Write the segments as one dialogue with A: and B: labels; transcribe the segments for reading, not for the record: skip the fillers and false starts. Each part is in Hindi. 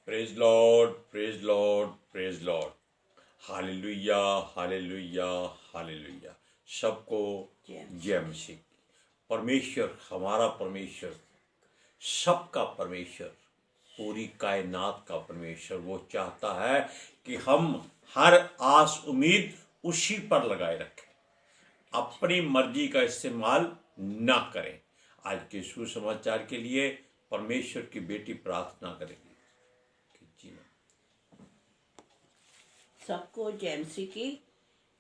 A: Praise Lord, praise Lord, praise Lord. Hallelujah, hallelujah, hallelujah. सबको जय मसीह। परमेश्वर, हमारा परमेश्वर, सबका परमेश्वर, पूरी कायनात का परमेश्वर, वो चाहता है कि हम हर आस उम्मीद उसी पर लगाए रखें, अपनी मर्जी का इस्तेमाल ना करें। आज के सुसमाचार के लिए परमेश्वर की बेटी प्रार्थना करेगी।
B: सबको जय मसीह की।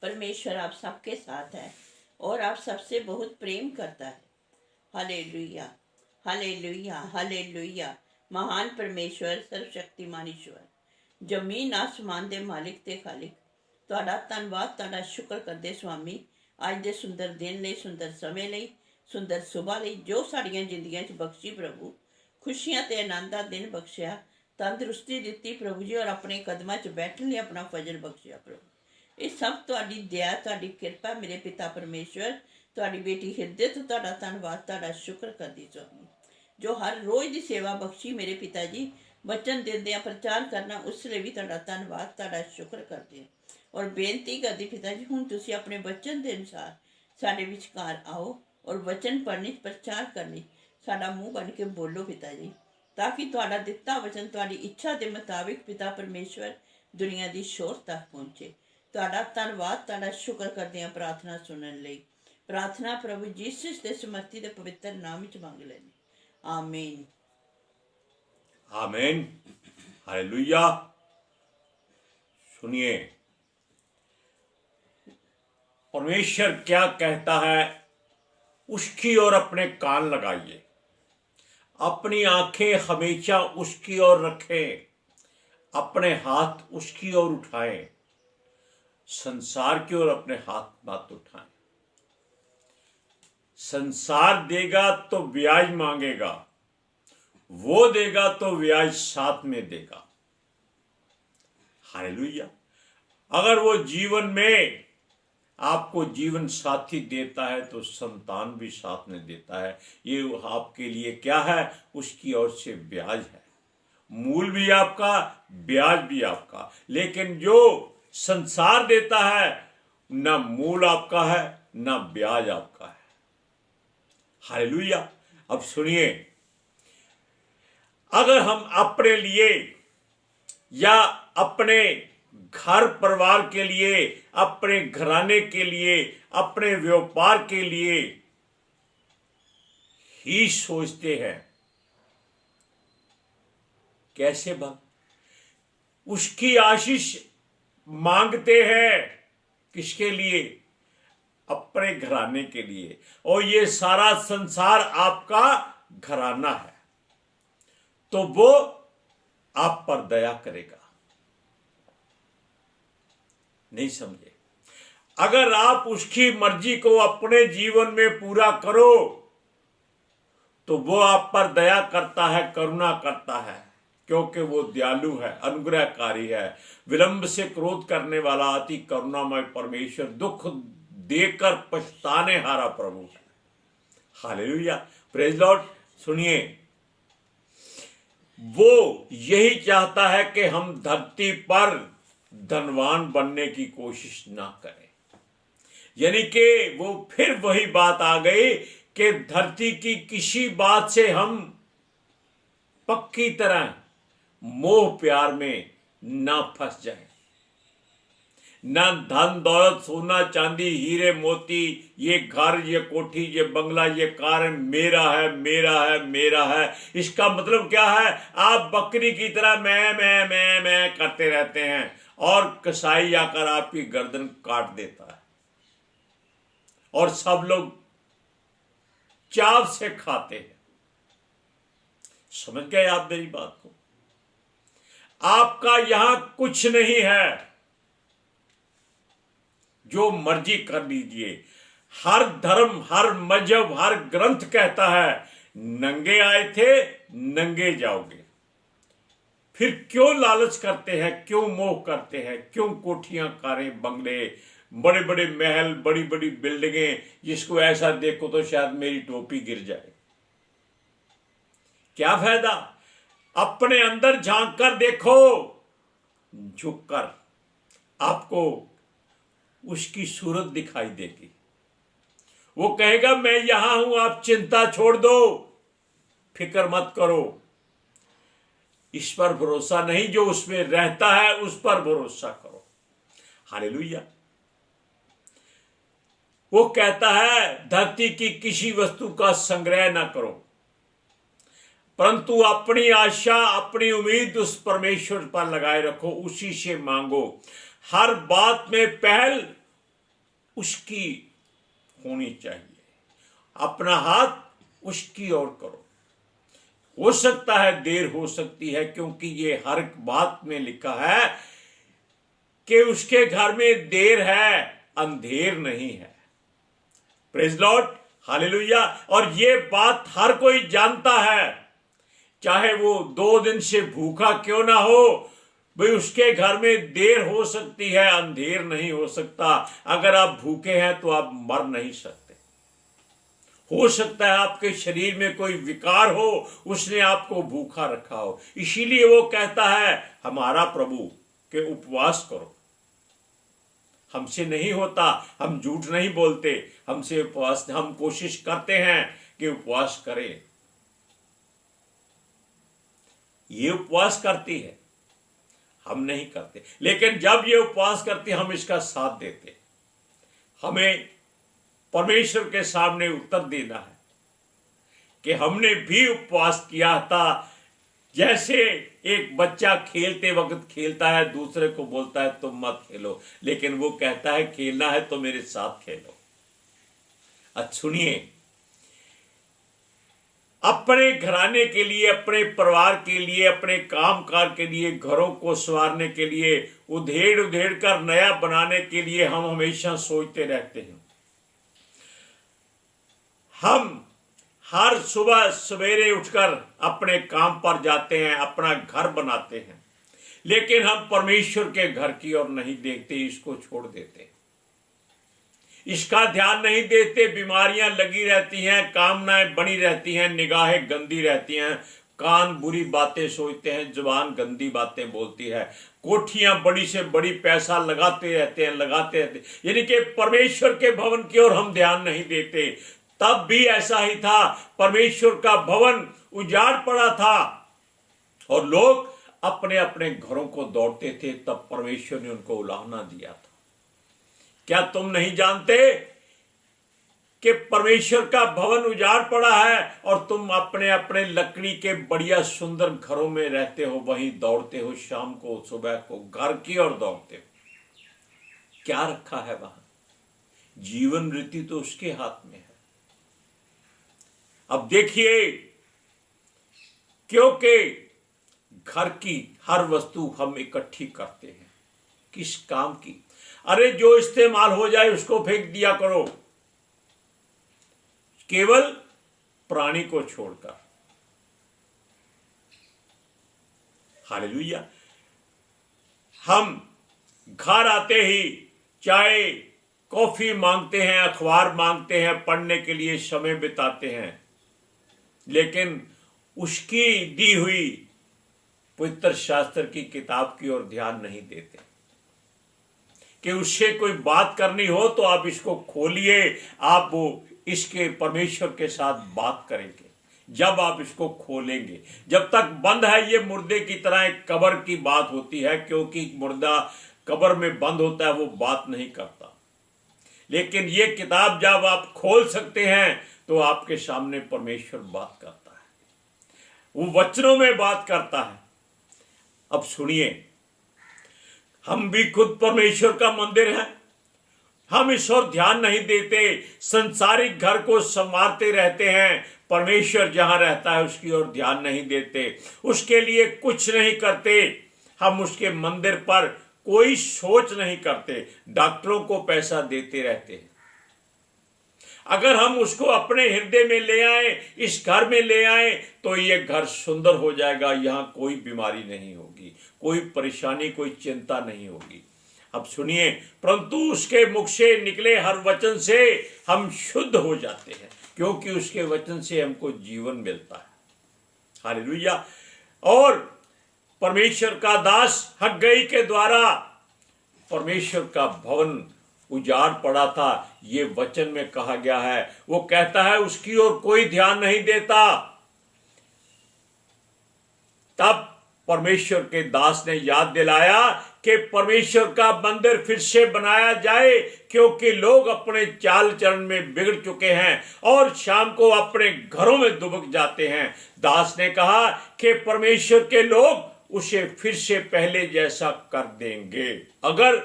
B: परमेश्वर आप सबके साथ है और आप सबसे बहुत प्रेम करता है। Hallelujah, hallelujah, hallelujah. महान परमेश्वर, सर्वशक्तिमान ईश्वर, जमीन आसमान दे मालिक ते खालिक, तुहाडा धन्नवाद, तुहाडा शुक्र करदे स्वामी, अज दे सुंदर दिन लई, सुंदर समय लई, सुंदर सुबह लई, जो साड़ियां जिंदगियां च बख्शी प्रभु। खुशियां ते आनंद दा दिन बख्शिया, तंदुरुस्ती दित्ती प्रभु जी, और अपने कदमां च बैठने लिए अपना फजल बख्शिया प्रभु। ये सब तुहाडी दया, तुहाडी किरपा मेरे पिता परमेश्वर। तुहाडी बेटी हिरदे तो तुहाडा धन्नवाद, तुहाडा शुक्र करदी स्वामी, जो हर रोज की सेवा बख्शी मेरे पिता जी। वचन देंदे प्रचार करना, उस लिए भी तुहाडा धन्नवाद, तुहाडा शुक्र करदे और बेनती करदी पिता जी, हुण तुसीं अपने वचन के अनुसार साडे विचकार आओ और वचन पढ़ने प्रचार करने साडा मूँह बन के बोलो पिता जी, ताकि तुहाडा दिता वचन तुहाडी इच्छा के मुताबिक पिता परमेश्वर दुनिया की शोर तक पहुँचे। तुहाडा धन्नवाद, तुहाडा शुक्र करदे हां प्रार्थना सुनने लई। प्रार्थना प्रभु जीसस दे समर्थी दे पवित्र नाम विच मंग लैने, आमीन,
A: आमीन। हालेलुया। सुनिए परमेश्वर क्या कहता है, उसकी ओर अपने कान लगाइए, अपनी आंखें हमेशा उसकी ओर रखें, अपने हाथ उसकी ओर उठाएं, संसार की ओर अपने हाथ मत उठाएं। संसार देगा तो ब्याज मांगेगा, वो देगा तो ब्याज साथ में देगा। हालेलुया। अगर वो जीवन में आपको जीवन साथी देता है तो संतान भी साथ में देता है। ये आपके लिए क्या है, उसकी ओर से ब्याज है। मूल भी आपका, ब्याज भी आपका। लेकिन जो संसार देता है, ना मूल आपका है ना ब्याज आपका है। हालेलुया। अब सुनिए, अगर हम अपने लिए या अपने घर परिवार के लिए, अपने घराने के लिए, अपने व्यापार के लिए ही सोचते हैं, कैसे उसकी आशीष मांगते हैं, किसके लिए? अपने घराने के लिए। और ये सारा संसार आपका घराना है, तो वो आप पर दया करेगा। नहीं समझे? अगर आप उसकी मर्जी को अपने जीवन में पूरा करो तो वो आप पर दया करता है, करुणा करता है, क्योंकि वो दयालु है, अनुग्रहकारी है, विलंब से क्रोध करने वाला, अति करुणामय परमेश्वर, दुख देकर पछताने हारा प्रभु है। Hallelujah, praise Lord. सुनिए, वो यही चाहता है कि हम धरती पर धनवान बनने की कोशिश ना करें। यानी कि वो फिर वही बात आ गई कि धरती की किसी बात से हम पक्की तरह मोह प्यार में ना फंस जाएं। ना धन दौलत, सोना चांदी, हीरे मोती, ये घर, ये कोठी, ये बंगला, ये कार मेरा है, मेरा है, मेरा है। इसका मतलब क्या है? आप बकरी की तरह मैं करते रहते हैं और कसाई आकर आपकी गर्दन काट देता है और सब लोग चाव से खाते हैं। समझ गए आप मेरी बात को? आपका यहां कुछ नहीं है, जो मर्जी कर लीजिए। हर धर्म, हर मजहब, हर ग्रंथ कहता है नंगे आए थे नंगे जाओगे। फिर क्यों लालच करते हैं, क्यों मोह करते हैं, क्यों कोठियां, कारें, बंगले, बड़े बड़े महल, बड़ी बड़ी बिल्डिंगें, जिसको ऐसा देखो तो शायद मेरी टोपी गिर जाए। क्या फायदा? अपने अंदर झांक कर देखो, झुककर आपको उसकी सूरत दिखाई देगी। वो कहेगा मैं यहां हूं, आप चिंता छोड़ दो, फिक्र मत करो। इस पर भरोसा नहीं, जो उसमें रहता है उस पर भरोसा करो। हालेलुया। वो कहता है धरती की किसी वस्तु का संग्रह ना करो, परंतु अपनी आशा, अपनी उम्मीद उस परमेश्वर पर लगाए रखो, उसी से मांगो। हर बात में पहल उसकी होनी चाहिए, अपना हाथ उसकी ओर करो। हो सकता है देर हो सकती है, क्योंकि ये हर बात में लिखा है कि उसके घर में देर है, अंधेर नहीं है। Praise Lord, hallelujah. और ये बात हर कोई जानता है, चाहे वो 2 दिन से भूखा क्यों ना हो, भाई उसके घर में देर हो सकती है, अंधेर नहीं हो सकता। अगर आप भूखे हैं तो आप मर नहीं सकते। हो सकता है आपके शरीर में कोई विकार हो, उसने आपको भूखा रखा हो। इसीलिए वो कहता है हमारा प्रभु कि उपवास करो। हमसे नहीं होता, हम झूठ नहीं बोलते, हमसे उपवास, हम कोशिश करते हैं कि उपवास करें। ये उपवास करती है, हम नहीं करते। लेकिन जब ये उपवास करती है, हम इसका साथ देते। हमें परमेश्वर के सामने उत्तर देना है कि हमने भी उपवास किया था। जैसे एक बच्चा खेलते वक्त खेलता है, दूसरे को बोलता है तुम मत खेलो, लेकिन वो कहता है खेलना है तो मेरे साथ खेलो। अच्छा सुनिए, अपने घराने के लिए, अपने परिवार के लिए, अपने कामकाज के लिए, घरों को संवारने के लिए, उधेड़ उधेड़ कर नया बनाने के लिए हम हमेशा सोचते रहते हैं। हम हर सुबह सवेरे उठकर अपने काम पर जाते हैं, अपना घर बनाते हैं, लेकिन हम परमेश्वर के घर की ओर नहीं देखते, इसको छोड़ देते, इसका ध्यान नहीं देते। बीमारियां लगी रहती हैं, कामनाएं बनी रहती हैं, निगाहें गंदी रहती हैं, कान बुरी बातें सोचते हैं, जुबान गंदी बातें बोलती है, कोठियां बड़ी से बड़ी पैसा लगाते रहते हैं। यानी कि परमेश्वर के भवन की ओर हम ध्यान नहीं देते। तब भी ऐसा ही था, परमेश्वर का भवन उजाड़ पड़ा था और लोग अपने अपने घरों को दौड़ते थे, तब परमेश्वर ने उनको उलाहना दिया था। क्या तुम नहीं जानते कि परमेश्वर का भवन उजाड़ पड़ा है और तुम अपने अपने लकड़ी के बढ़िया सुंदर घरों में रहते हो, वहीं दौड़ते हो, शाम को सुबह को घर की ओर दौड़ते हो। क्या रखा है वहां? जीवन रीति तो उसके हाथ में है। अब देखिए, क्योंकि घर की हर वस्तु हम इकट्ठी करते हैं, किस काम की? अरे जो इस्तेमाल हो जाए उसको फेंक दिया करो, केवल प्राणी को छोड़कर। हालेलुया। हम घर आते ही चाय कॉफी मांगते हैं, अखबार मांगते हैं, पढ़ने के लिए समय बिताते हैं, लेकिन उसकी दी हुई पवित्र शास्त्र की किताब की ओर ध्यान नहीं देते कि उससे कोई बात करनी हो तो आप इसको खोलिए, आप वो इसके परमेश्वर के साथ बात करेंगे। जब आप इसको खोलेंगे, जब तक बंद है, ये मुर्दे की तरह एक कब्र की बात होती है, क्योंकि मुर्दा कब्र में बंद होता है, वो बात नहीं करता। लेकिन ये किताब जब आप खोल सकते हैं तो आपके सामने परमेश्वर बात करता है, वो वचनों में बात करता है। अब सुनिए, हम भी खुद परमेश्वर का मंदिर है, हम इस ओर ध्यान नहीं देते, संसारिक घर को संवारते रहते हैं, परमेश्वर जहां रहता है उसकी ओर ध्यान नहीं देते, उसके लिए कुछ नहीं करते। हम उसके मंदिर पर कोई सोच नहीं करते, डॉक्टरों को पैसा देते रहते हैं। अगर हम उसको अपने हृदय में ले आए, इस घर में ले आए, तो ये घर सुंदर हो जाएगा, यहां कोई बीमारी नहीं होगी, कोई परेशानी, कोई चिंता नहीं होगी। अब सुनिए, परंतु उसके मुख से निकले हर वचन से हम शुद्ध हो जाते हैं, क्योंकि उसके वचन से हमको जीवन मिलता है। हालेलुया। और परमेश्वर का दास हग्गई के द्वारा परमेश्वर का भवन उजाड़ पड़ा था। ये वचन में कहा गया है। वो कहता है उसकी ओर कोई ध्यान नहीं देता। तब परमेश्वर के दास ने याद दिलाया कि परमेश्वर का मंदिर फिर से बनाया जाए, क्योंकि लोग अपने चाल चलन में बिगड़ चुके हैं और शाम को अपने घरों में दुबक जाते हैं। दास ने कहा कि परमेश्वर के लोग उसे फिर से पहले जैसा कर देंगे अगर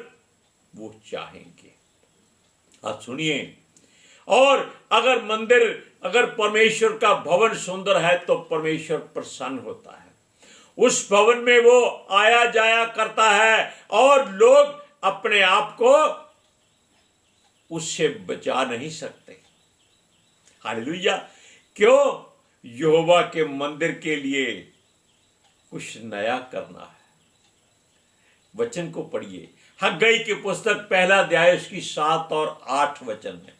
A: वो चाहेंगे। आप सुनिए, और अगर परमेश्वर का भवन सुंदर है तो परमेश्वर प्रसन्न होता है। उस भवन में वो आया जाया करता है और लोग अपने आप को उससे बचा नहीं सकते। हालेलुया। क्यों? यहोवा के मंदिर के लिए कुछ नया करना है। वचन को पढ़िए, हग्गई की पुस्तक पहला अध्याय उसकी 7 और 8 वचन में।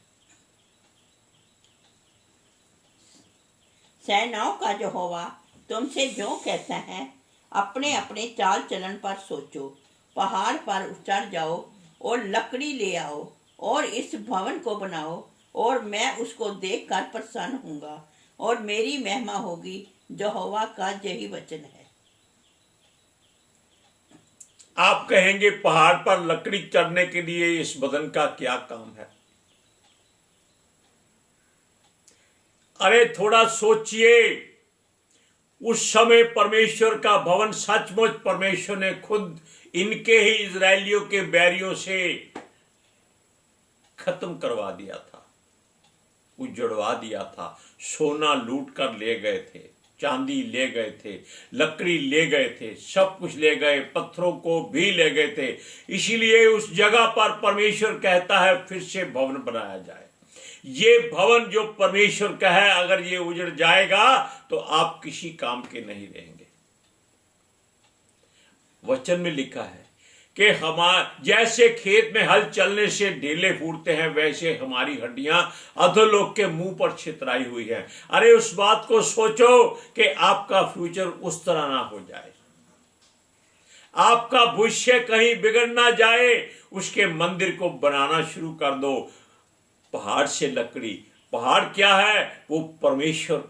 B: सेनाओं का यहोवा तुमसे जो कहता है, अपने अपने चाल चलन पर सोचो। पहाड़ पर चढ़ जाओ और लकड़ी ले आओ और इस भवन को बनाओ, और मैं उसको देखकर प्रसन्न होऊंगा और मेरी महिमा होगी। यहोवा का यही वचन है।
A: आप कहेंगे पहाड़ पर लकड़ी चढ़ने के लिए इस बदन का क्या काम है? अरे थोड़ा सोचिए। उस समय परमेश्वर का भवन सचमुच परमेश्वर ने खुद इनके ही इजरायलियों के बैरियों से खत्म करवा दिया था, उजड़वा दिया था। सोना लूट कर ले गए थे, चांदी ले गए थे, लकड़ी ले गए थे, सब कुछ ले गए, पत्थरों को भी ले गए थे। इसीलिए उस जगह पर परमेश्वर कहता है फिर से भवन बनाया जाए। ये भवन जो परमेश्वर का है, अगर ये उजड़ जाएगा तो आप किसी काम के नहीं रहेंगे। वचन में लिखा है कि जैसे खेत में हल चलने से ढीले फूटते हैं, वैसे हमारी हड्डियां अधोलोक के मुंह पर छितराई हुई है। अरे उस बात को सोचो कि आपका फ्यूचर उस तरह ना हो जाए, आपका भविष्य कहीं बिगड़ ना जाए। उसके मंदिर को बनाना शुरू कर दो। पहाड़ से लकड़ी, पहाड़ क्या है? वो परमेश्वर।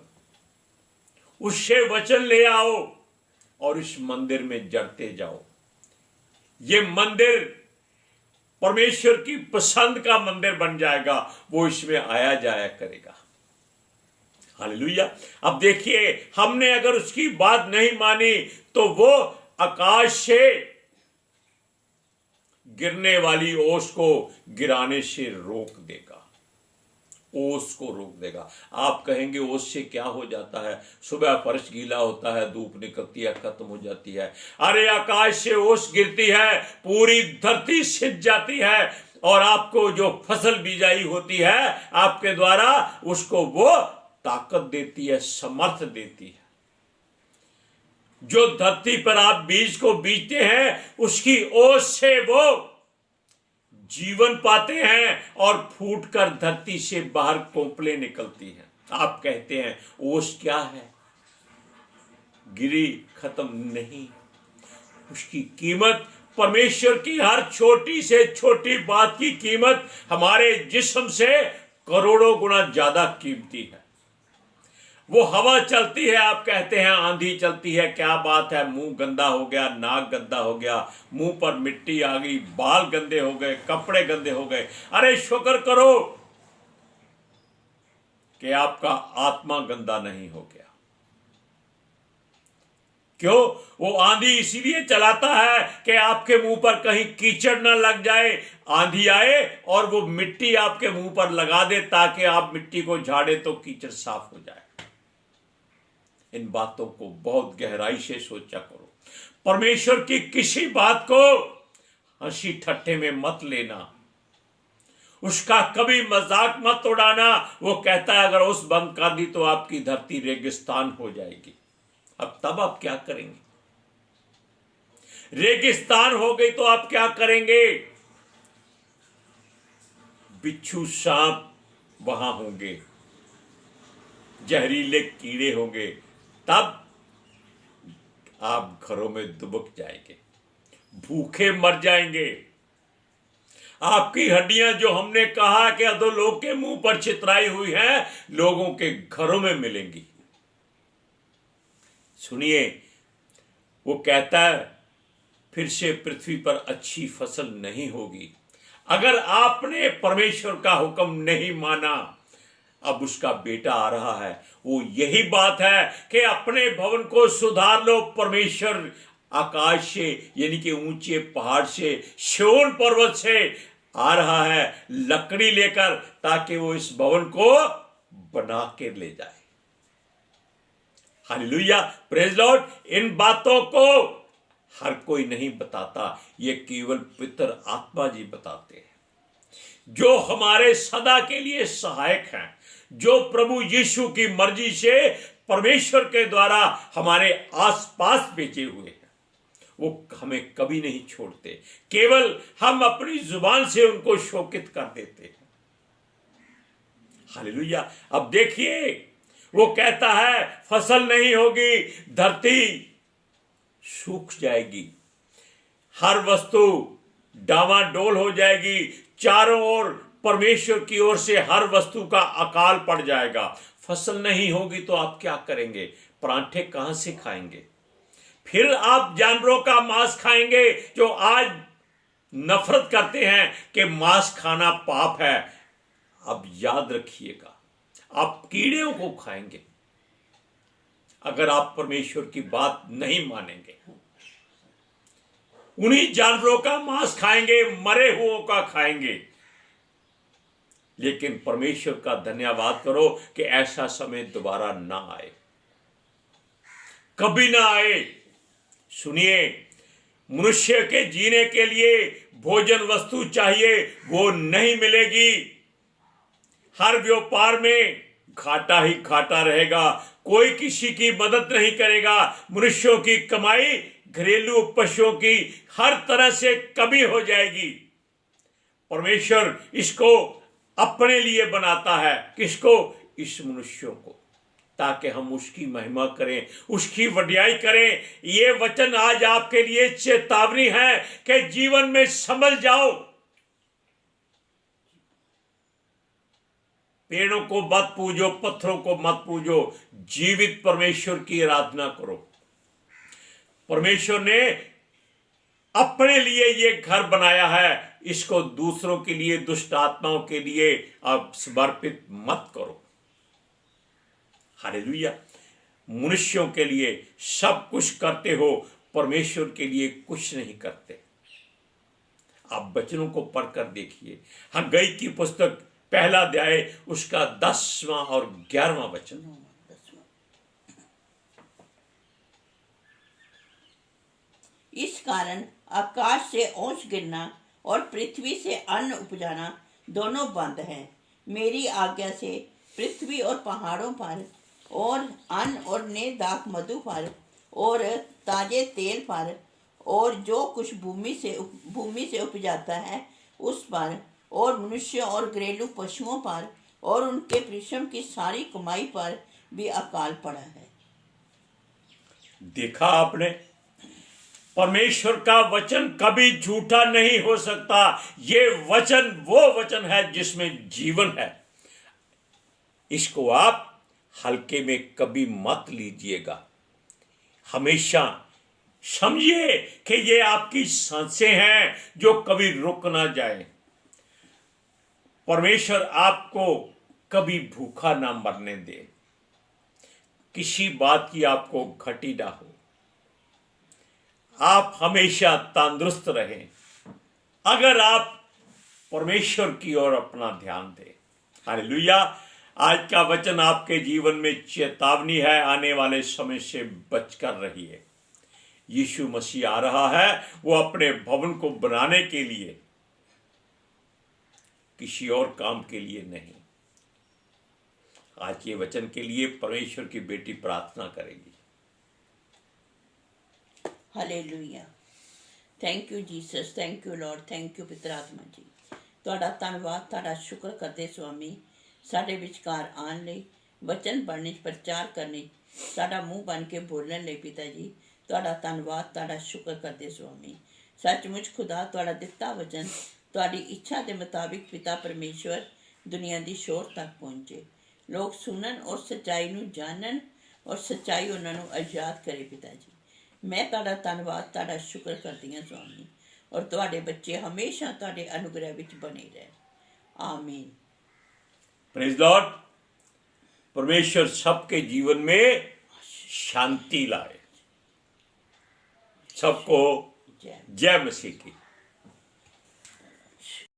A: उससे वचन ले आओ और इस मंदिर में जड़ते जाओ। ये मंदिर परमेश्वर की पसंद का मंदिर बन जाएगा। वो इसमें आया जाया करेगा। हालेलुया। अब देखिए, हमने अगर उसकी बात नहीं मानी तो वो आकाश से गिरने वाली ओस को गिराने से रोक देगा, ओस को रोक देगा। आप कहेंगे ओस से क्या हो जाता है? सुबह फर्श गीला होता है, धूप निकलती है, खत्म हो जाती है। अरे आकाश से ओस गिरती है, पूरी धरती सिज जाती है, और आपको जो फसल बिजाई होती है आपके द्वारा, उसको वो ताकत देती है, समर्थ देती है। जो धरती पर आप बीज को बीजते हैं, उसकी ओस से वो जीवन पाते हैं और फूटकर धरती से बाहर कोंपले निकलती हैं। आप कहते हैं ओस क्या है? गिरी, खत्म नहीं। उसकी कीमत, परमेश्वर की हर छोटी से छोटी बात की कीमत हमारे जिस्म से करोड़ों गुना ज्यादा कीमती है। वो हवा चलती है, आप कहते हैं आंधी चलती है, क्या बात है, मुंह गंदा हो गया, नाक गंदा हो गया, मुंह पर मिट्टी आ गई, बाल गंदे हो गए, कपड़े गंदे हो गए। अरे शुक्र करो कि आपका आत्मा गंदा नहीं हो गया। क्यों? वो आंधी इसीलिए चलाता है कि आपके मुंह पर कहीं कीचड़ ना लग जाए। आंधी आए और वो मिट्टी आपके मुंह पर लगा दे ताकि आप मिट्टी को झाड़े तो कीचड़ साफ हो जाए। इन बातों को बहुत गहराई से सोचा करो। परमेश्वर की किसी बात को हंसी ठट्ठे में मत लेना, उसका कभी मजाक मत उड़ाना। वो कहता है अगर उस बंद कर दी तो आपकी धरती रेगिस्तान हो जाएगी। अब तब आप क्या करेंगे? रेगिस्तान हो गई तो आप क्या करेंगे? बिच्छू सांप वहां होंगे, जहरीले कीड़े होंगे। तब आप घरों में दुबक जाएंगे, भूखे मर जाएंगे। आपकी हड्डियां जो हमने कहा कि अधोलोक के मुंह पर चितराई हुई हैं, लोगों के घरों में मिलेंगी। सुनिए, वो कहता है फिर से पृथ्वी पर अच्छी फसल नहीं होगी। अगर आपने परमेश्वर का हुक्म नहीं माना, अब उसका बेटा आ रहा है, वो यही बात है कि अपने भवन को सुधार लो। परमेश्वर आकाश से यानी कि ऊंचे पहाड़ से, सिय्योन पर्वत से आ रहा है लकड़ी लेकर, ताकि वो इस भवन को बना के ले जाए। Hallelujah, praise Lord. इन बातों को हर कोई नहीं बताता, ये केवल पितर आत्मा जी बताते हैं, जो हमारे सदा के लिए सहायक हैं, जो प्रभु यीशु की मर्जी से परमेश्वर के द्वारा हमारे आसपास भेजे हुए हैं। वो हमें कभी नहीं छोड़ते, केवल हम अपनी जुबान से उनको शोकित कर देते हैं। हालेलुया। अब देखिए, वो कहता है फसल नहीं होगी, धरती सूख जाएगी, हर वस्तु डामाडोल हो जाएगी, चारों ओर परमेश्वर की ओर से हर वस्तु का अकाल पड़ जाएगा। फसल नहीं होगी तो आप क्या करेंगे? परांठे कहां से खाएंगे? फिर आप जानवरों का मांस खाएंगे, जो आज नफरत करते हैं कि मांस खाना पाप है। अब याद रखिएगा, आप कीड़ों को खाएंगे अगर आप परमेश्वर की बात नहीं मानेंगे। उन्हीं जानवरों का मांस खाएंगे, मरे हुओं का खाएंगे। लेकिन परमेश्वर का धन्यवाद करो कि ऐसा समय दोबारा ना आए, कभी ना आए। सुनिए, मनुष्य के जीने के लिए भोजन वस्तु चाहिए, वो नहीं मिलेगी। हर व्यापार में घाटा ही घाटा रहेगा, कोई किसी की मदद नहीं करेगा। मनुष्यों की कमाई, घरेलू पशुओं की हर तरह से कमी हो जाएगी। परमेश्वर इसको अपने लिए बनाता है। किसको? इस मनुष्यों को, ताकि हम उसकी महिमा करें, उसकी वड्याई करें। ये वचन आज आपके लिए चेतावनी है कि जीवन में संभल जाओ। पेड़ों को मत पूजो, पत्थरों को मत पूजो, जीवित परमेश्वर की आराधना करो। परमेश्वर ने अपने लिए ये घर बनाया है, इसको दूसरों के लिए, दुष्ट आत्माओं के लिए आप समर्पित मत करो। हालेलुया। मनुष्यों के लिए सब कुछ करते हो, परमेश्वर के लिए कुछ नहीं करते। आप वचनों को पढ़कर देखिए। हग्गई की पुस्तक 1 अध्याय उसका 10वां और 11वां वचन।
B: इस कारण आकाश से ओस गिरना और पृथ्वी से अन्न उपजाना दोनों बंद हैं। मेरी आज्ञा से पृथ्वी और पहाड़ों पर और अन्न और नए दाख मधु पर और ताजे तेल पर और जो कुछ भूमि से उपजाता है उस पर और मनुष्य और घरेलू पशुओं पर और उनके परिश्रम की सारी कमाई पर भी अकाल पड़ा है।
A: देखा आपने, परमेश्वर का वचन कभी झूठा नहीं हो सकता। ये वचन वो वचन है जिसमें जीवन है। इसको आप हल्के में कभी मत लीजिएगा। हमेशा समझिए कि ये आपकी सांसें हैं जो कभी रुक ना जाए। परमेश्वर आपको कभी भूखा ना मरने दे, किसी बात की आपको घटी ना हो। आप हमेशा तंदुरुस्त रहें अगर आप परमेश्वर की ओर अपना ध्यान दें। हालेलुया। आज का वचन आपके जीवन में चेतावनी है, आने वाले समय से बचकर रहिए। यीशु मसीह आ रहा है, वो अपने भवन को बनाने के लिए, किसी और काम के लिए नहीं। आज के वचन के लिए परमेश्वर की बेटी प्रार्थना करेगी।
B: Hallelujah. Thank you Jesus, thank you Lord, thank you पिता आत्मा जी। ਤੁਹਾਡਾ ਧੰਨਵਾਦ, ਤੁਹਾਡਾ ਸ਼ੁਕਰ ਕਰਦੇ ਸੁਆਮੀ, ਸਾਡੇ ਵਿਚਕਾਰ ਆਉਣ ਲਈ, ਵਚਨ ਪੜ੍ਹਨੇ, ਪ੍ਰਚਾਰ ਕਰਨੇ, ਸਾਡਾ ਮੂੰਹ ਬਣ ਕੇ ਬੋਲਣ ਲਈ ਪਿਤਾ ਜੀ। ਤੁਹਾਡਾ ਧੰਨਵਾਦ, ਤੁਹਾਡਾ ਸ਼ੁਕਰ ਕਰਦੇ ਸੁਆਮੀ। ਸੱਚਮੁੱਚ ਖੁਦਾ ਤੁਹਾਡਾ ਦਿੱਤਾ ਵਚਨ ਤੁਹਾਡੀ ਇੱਛਾ ਦੇ ਮੁਤਾबिक ਪਿਤਾ ਪਰਮੇਸ਼ਵਰ ਦੁਨੀਆ ਦੀ ਸ਼ੋਰ ਤੱਕ ਪਹੁੰਚੇ, ਲੋਕ ਸੁਣਨ ਔਰ ਸੱਚਾਈ ਨੂੰ ਜਾਣਨ ਔਰ ਸੱਚਾਈ ਉਹਨਾਂ ਨੂੰ ਆਜ਼ਾਦ ਕਰੇ। ਪਿਤਾ ਜੀ, ਮੈਂ ਤੁਹਾਡਾ ਧੰਨਵਾਦ, ਤੁਹਾਡਾ ਸ਼ੁਕਰ ਕਰਦੀ ਹਾਂ ਸੁਆਮੀ, ਔਰ ਤੁਹਾਡੇ ਬੱਚੇ ਹਮੇਸ਼ਾ ਤੁਹਾਡੇ ਅਨੁਗ੍ਰਹਿ ਵਿੱਚ ਬਣੇ ਰਹਿਣ। आमीन।
A: Praise Lord. परमेश्वर सबके जीवन में शांति लाए। सबको जय मसीह की।